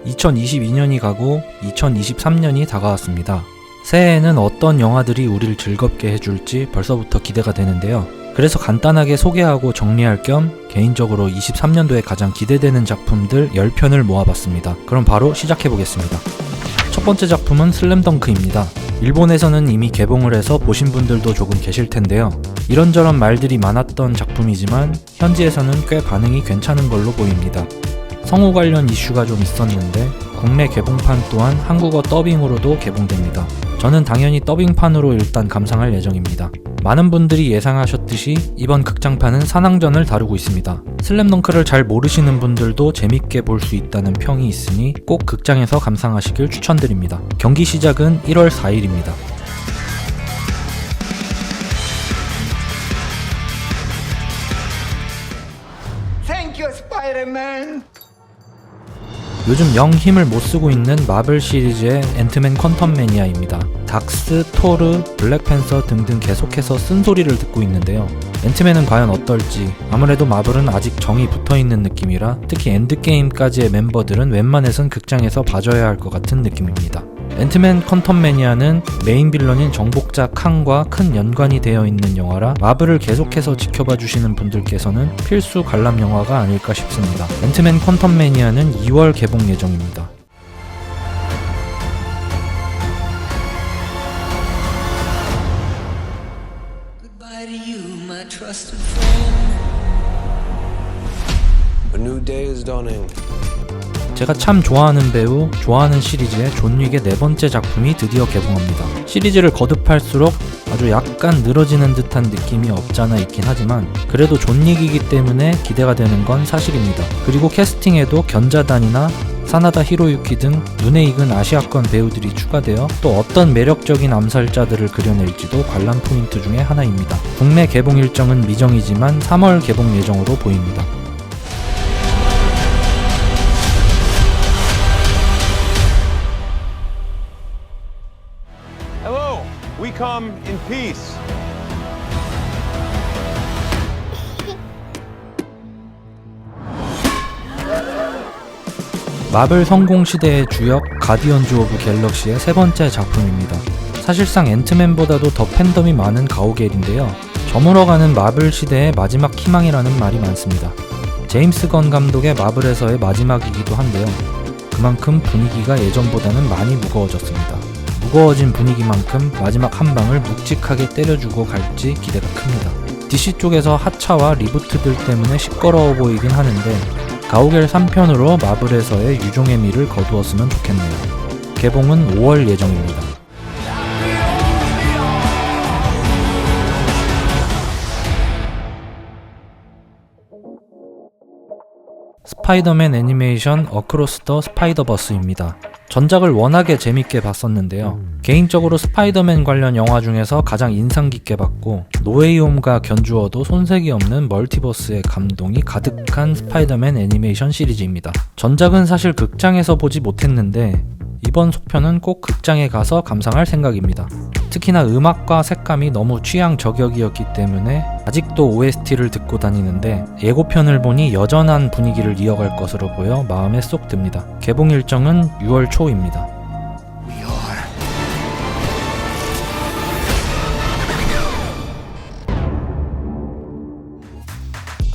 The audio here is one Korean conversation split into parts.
2022년이 가고 2023년이 다가왔습니다. 새해에는 어떤 영화들이 우리를 즐겁게 해줄지 벌써부터 기대가 되는데요. 그래서 간단하게 소개하고 정리할 겸 개인적으로 23년도에 가장 기대되는 작품들 10편을 모아봤습니다. 그럼 바로 시작해보겠습니다. 첫 번째 작품은 슬램덩크입니다. 일본에서는 이미 개봉을 해서 보신 분들도 조금 계실 텐데요. 이런저런 말들이 많았던 작품이지만 현지에서는 꽤 반응이 괜찮은 걸로 보입니다. 성우 관련 이슈가 좀 있었는데 국내 개봉판 또한 한국어 더빙으로도 개봉됩니다. 저는 당연히 더빙판으로 일단 감상할 예정입니다. 많은 분들이 예상하셨듯이 이번 극장판은 산왕전을 다루고 있습니다. 슬램덩크를 잘 모르시는 분들도 재밌게 볼 수 있다는 평이 있으니 꼭 극장에서 감상하시길 추천드립니다. 경기 시작은 1월 4일입니다. Thank you, Spider-Man. 요즘 영 힘을 못쓰고 있는 마블 시리즈의 앤트맨 퀀텀매니아입니다. 닥스, 토르, 블랙팬서 등등 계속해서 쓴소리를 듣고 있는데요. 앤트맨은 과연 어떨지, 아무래도 마블은 아직 정이 붙어있는 느낌이라 특히 엔드게임까지의 멤버들은 웬만해선 극장에서 봐줘야 할 것 같은 느낌입니다. 앤트맨 퀀텀매니아는 메인 빌런인 정복자 칸과 큰 연관이 되어 있는 영화라 마블을 계속해서 지켜봐 주시는 분들께서는 필수 관람 영화가 아닐까 싶습니다. 앤트맨 퀀텀매니아는 2월 개봉 예정입니다. Goodbye to you, my trusted friend. A new day is dawning. 제가 참 좋아하는 배우, 좋아하는 시리즈의 존 윅의 네 번째 작품이 드디어 개봉합니다. 시리즈를 거듭할수록 아주 약간 늘어지는 듯한 느낌이 없잖아 있긴 하지만 그래도 존 윅이기 때문에 기대가 되는 건 사실입니다. 그리고 캐스팅에도 견자단이나 사나다 히로유키 등 눈에 익은 아시아권 배우들이 추가되어 또 어떤 매력적인 암살자들을 그려낼지도 관람 포인트 중에 하나입니다. 국내 개봉 일정은 미정이지만 3월 개봉 예정으로 보입니다. Hello, we come in peace. 마블 성공 시대의 주역 가디언즈 오브 갤럭시의 세 번째 작품입니다. 사실상 앤트맨보다도 더 팬덤이 많은 가오갤인데요. 저물어가는 마블 시대의 마지막 희망이라는 말이 많습니다. 제임스 건 감독의 마블에서의 마지막이기도 한데요. 그만큼 분위기가 예전보다는 많이 무거워졌습니다. 무거워진 분위기만큼 마지막 한 방을 묵직하게 때려주고 갈지 기대가 큽니다. DC 쪽에서 하차와 리부트들 때문에 시끄러워 보이긴 하는데 가오갤 3편으로 마블에서의 유종의 미를 거두었으면 좋겠네요. 개봉은 5월 예정입니다. 스파이더맨 애니메이션 어크로스 더 스파이더버스입니다. 전작을 워낙에 재밌게 봤었는데요. 개인적으로 스파이더맨 관련 영화 중에서 가장 인상 깊게 봤고 노웨이홈과 견주어도 손색이 없는 멀티버스의 감동이 가득한 스파이더맨 애니메이션 시리즈입니다. 전작은 사실 극장에서 보지 못했는데 이번 속편은 꼭 극장에 가서 감상할 생각입니다. 특히나 음악과 색감이 너무 취향 저격이었기 때문에 아직도 OST를 듣고 다니는데 예고편을 보니 여전한 분위기를 이어갈 것으로 보여 마음에 쏙 듭니다. 개봉 일정은 6월 초입니다.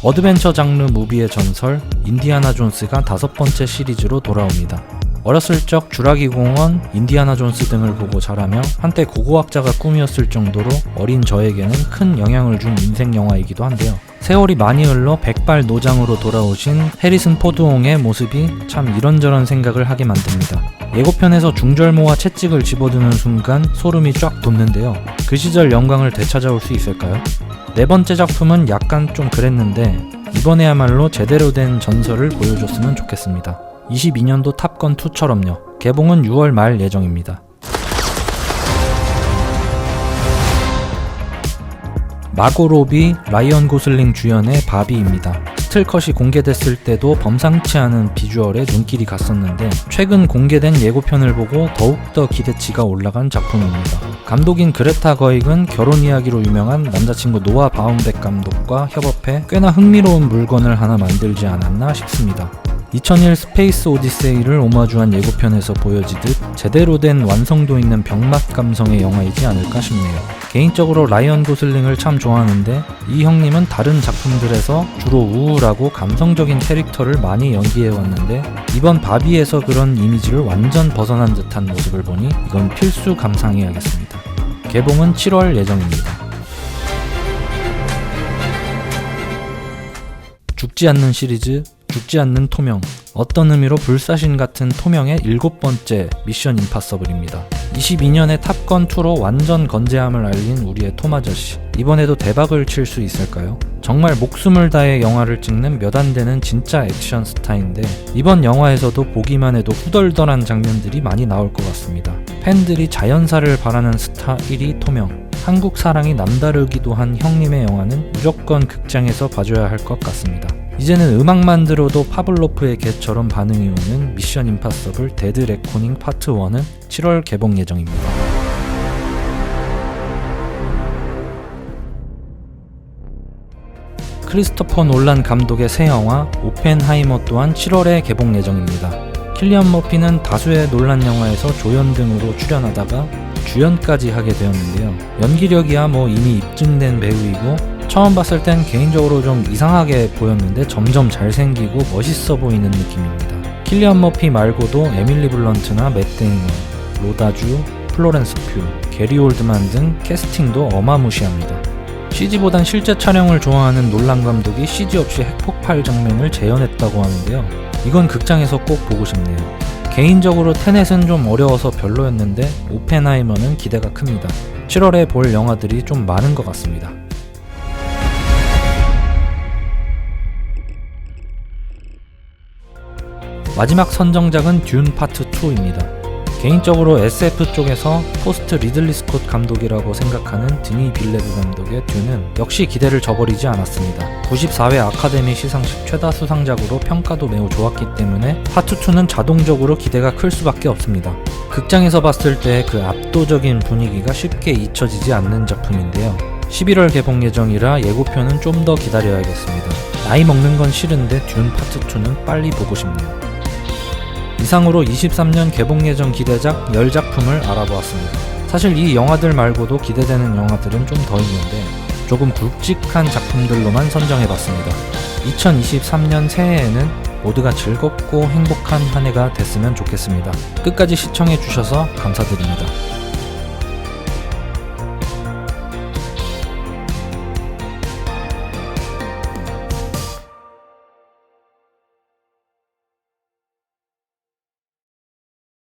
어드벤처 장르 무비의 전설 인디아나 존스가 5번째 시리즈로 돌아옵니다. 어렸을 적 주라기 공원, 인디아나 존스 등을 보고 자라며 한때 고고학자가 꿈이었을 정도로 어린 저에게는 큰 영향을 준 인생 영화이기도 한데요. 세월이 많이 흘러 백발 노장으로 돌아오신 해리슨 포드옹의 모습이 참 이런저런 생각을 하게 만듭니다. 예고편에서 중절모와 채찍을 집어드는 순간 소름이 쫙 돋는데요. 그 시절 영광을 되찾아올 수 있을까요? 네 번째 작품은 약간 좀 그랬는데 이번에야말로 제대로 된 전설을 보여줬으면 좋겠습니다. 22년도 탑건2처럼요. 개봉은 6월 말 예정입니다. 마고 로비, 라이언 고슬링 주연의 바비입니다. 스틸컷이 공개됐을 때도 범상치 않은 비주얼에 눈길이 갔었는데 최근 공개된 예고편을 보고 더욱더 기대치가 올라간 작품입니다. 감독인 그레타 거익은 결혼 이야기로 유명한 남자친구 노아 바움백 감독과 협업해 꽤나 흥미로운 물건을 하나 만들지 않았나 싶습니다. 2001 스페이스 오디세이를 오마주한 예고편에서 보여지듯 제대로 된 완성도 있는 병맛 감성의 영화이지 않을까 싶네요. 개인적으로 라이언 고슬링을 참 좋아하는데 이 형님은 다른 작품들에서 주로 우울하고 감성적인 캐릭터를 많이 연기해왔는데 이번 바비에서 그런 이미지를 완전 벗어난 듯한 모습을 보니 이건 필수 감상해야겠습니다. 개봉은 7월 예정입니다. 죽지 않는 시리즈, 죽지 않는 토명. 어떤 의미로 불사신 같은 토명의 7번째 미션 임파서블입니다. 22년에 탑건2로 완전 건재함을 알린 우리의 톰 아저씨. 이번에도 대박을 칠 수 있을까요? 정말 목숨을 다해 영화를 찍는 몇 안 되는 진짜 액션 스타인데 이번 영화에서도 보기만 해도 후덜덜한 장면들이 많이 나올 것 같습니다. 팬들이 자연사를 바라는 스타 1위 토명. 한국 사랑이 남다르기도 한 형님의 영화는 무조건 극장에서 봐줘야 할 것 같습니다. 이제는 음악만 들어도 파블로프의 개처럼 반응이 오는 미션 임파서블 데드 레코닝 파트 1은 7월 개봉 예정입니다. 크리스토퍼 놀란 감독의 새 영화 오펜하이머 또한 7월에 개봉 예정입니다. 킬리언 머피는 다수의 논란 영화에서 조연 등으로 출연하다가 주연까지 하게 되었는데요. 연기력이야 이미 입증된 배우이고 처음 봤을 땐 개인적으로 좀 이상하게 보였는데 점점 잘생기고 멋있어 보이는 느낌입니다. 킬리언 머피 말고도 에밀리 블런트나 맷 데이먼, 로다주, 플로렌스 퓨, 게리 올드만 등 캐스팅도 어마무시합니다. CG보단 실제 촬영을 좋아하는 놀란 감독이 CG 없이 핵폭발 장면을 재현했다고 하는데요. 이건 극장에서 꼭 보고 싶네요. 개인적으로 테넷은 좀 어려워서 별로였는데 오펜하이머는 기대가 큽니다. 7월에 볼 영화들이 좀 많은 것 같습니다. 마지막 선정작은 듄 파트 2입니다. 개인적으로 SF 쪽에서 포스트 리들리 스콧 감독이라고 생각하는 드니 빌레브 감독의 듄은 역시 기대를 저버리지 않았습니다. 94회 아카데미 시상식 최다 수상작으로 평가도 매우 좋았기 때문에 파트 2는 자동적으로 기대가 클 수밖에 없습니다. 극장에서 봤을 때 그 압도적인 분위기가 쉽게 잊혀지지 않는 작품인데요. 11월 개봉 예정이라 예고편은 좀 더 기다려야겠습니다. 나이 먹는 건 싫은데 듄 파트 2는 빨리 보고 싶네요. 이상으로 23년 개봉 예정 기대작 10작품을 알아보았습니다. 사실 이 영화들 말고도 기대되는 영화들은 좀 더 있는데 조금 굵직한 작품들로만 선정해봤습니다. 2023년 새해에는 모두가 즐겁고 행복한 한 해가 됐으면 좋겠습니다. 끝까지 시청해주셔서 감사드립니다.